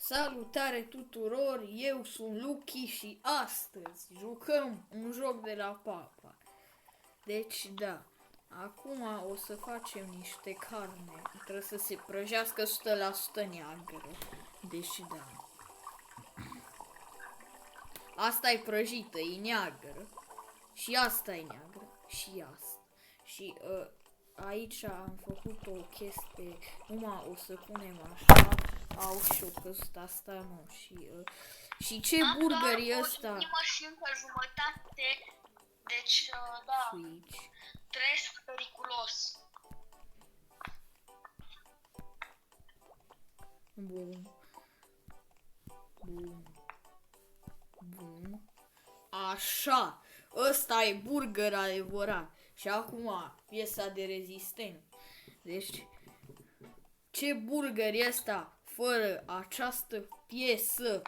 Salutare tuturor, eu sunt Lucky și astăzi jucăm un joc de la Papa. Deci da, acum o să facem niște carne, trebuie să se prăjească 100% neagră. Deci da. Asta e prăjită, e neagră. Și asta e neagră. Și asta. Și aici am făcut o chestie, numai o să punem așa. Au și o căzut asta nu. Și ce burger e ăsta? Am doar și încă jumătate. Deci, da, Switch. trăiesc periculos. Bun. Bun. Bun. Așa. Ăsta e burger adevărat. Și acum piesa de rezistență. Deci, ce burger e ăsta fără această piesă?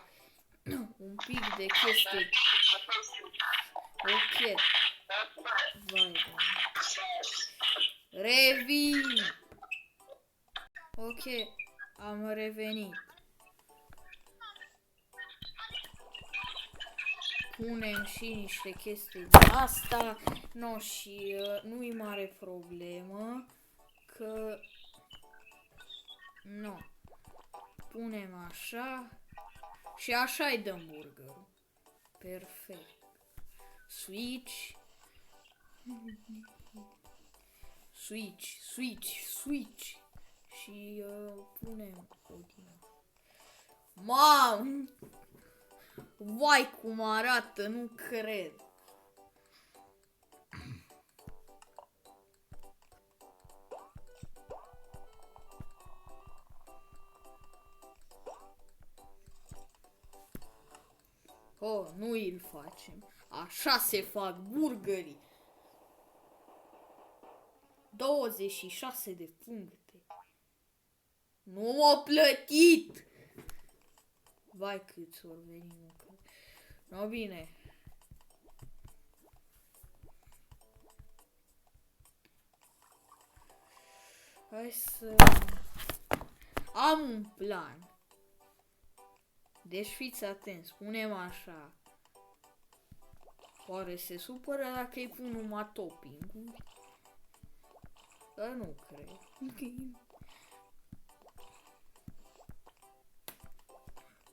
Un pic de chestie. Ok. Vai, revin. Ok, am revenit. Punem și niște chestii de asta. No, și nu-i mare problemă. Că... No. Punem așa. Și așa-i dăm burgerul. Perfect. Switch. Switch. Și punem ordine. Mam! Vai cum arată, nu cred. Oh, nu îl facem. Așa se fac burgerii. 26 de puncte. Nu m-a plătit. Vai cât ori veni. No, bine. Hai să... Am un plan. Deci fiți atenți, spunem așa. Oare se supără dacă îi pun numai topping-uri? Că nu cred.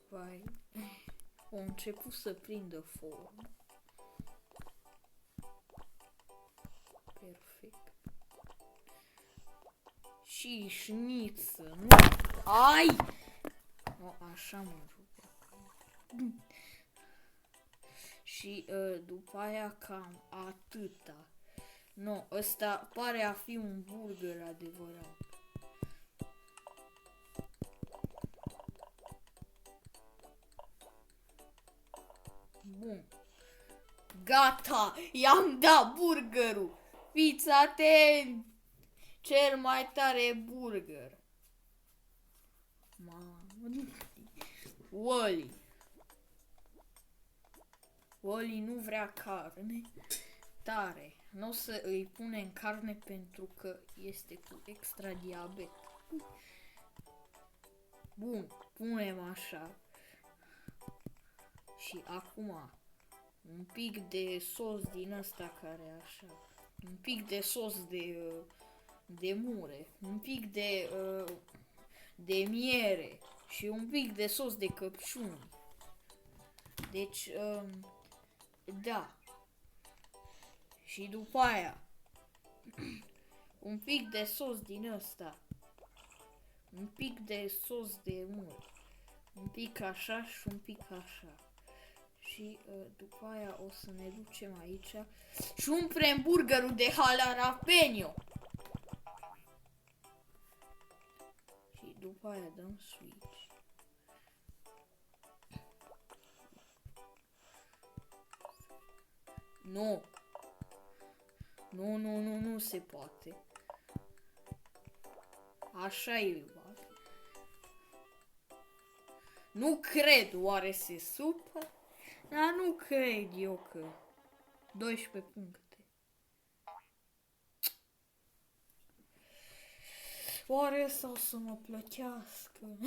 Vai. Au început să prindă formă. Perfect. Și șniță, nu? Ai! No, așa mă jucă. Și după aia cam atâta. No, ăsta pare a fi un burger adevărat. Bun. Gata! I-am dat burgerul! Fiți atenți! Cel mai tare burger. Wally. Wally nu vrea carne. Tare. Nu o să îi punem carne pentru că este cu extra diabet. Bun, punem așa. Și acum un pic de sos din ăsta care așa. Un pic de sos de mure, un pic de miere și un pic de sos de căpșuni. Deci, da. Și după aia, un pic de sos din ăsta, un pic de sos de mure, un pic așa și un pic așa. Și după aia o să ne ducem aici și umplem burgerul de jalapeno. Și după aia dăm switch. Nu. Nu se poate. Așa e bag. Nu cred, oare se supă? Dar nu cred eu că 12 puncte. Oare sau să mă plătească?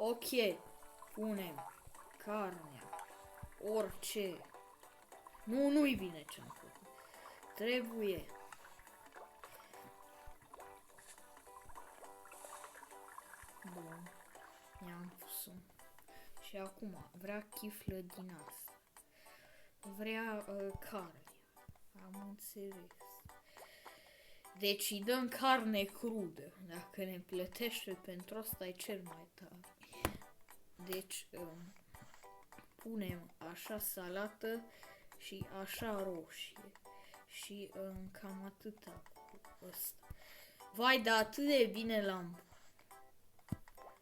Ok, punem carnea, orice. Nu, nu-i bine ce-am făcut. Trebuie. Bun, i-am pus-o. Și acum, vrea chiflă din asta. Vrea carne. Am înțeles. Deci îi dăm carne crudă. Dacă ne plătește pentru asta e cel mai tare. Deci punem așa salată și așa roșie. Și cam atâta cu ăsta. Vai, dar atât de bine l-am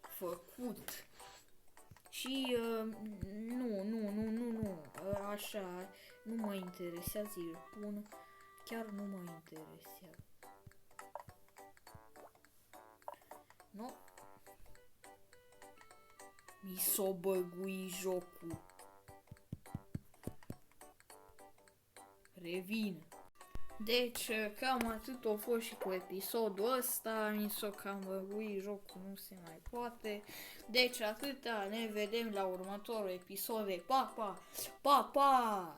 făcut. Și nu, așa, nu mă interesează, îl pun, chiar nu mă interesează. Nu. Mi s-o băgui jocul. Revin. Deci, cam atât a fost și cu episodul ăsta, mi s-o cam băgui jocul, nu se mai poate. Deci atâta, ne vedem la următorul episod de pa, pa, pa, pa!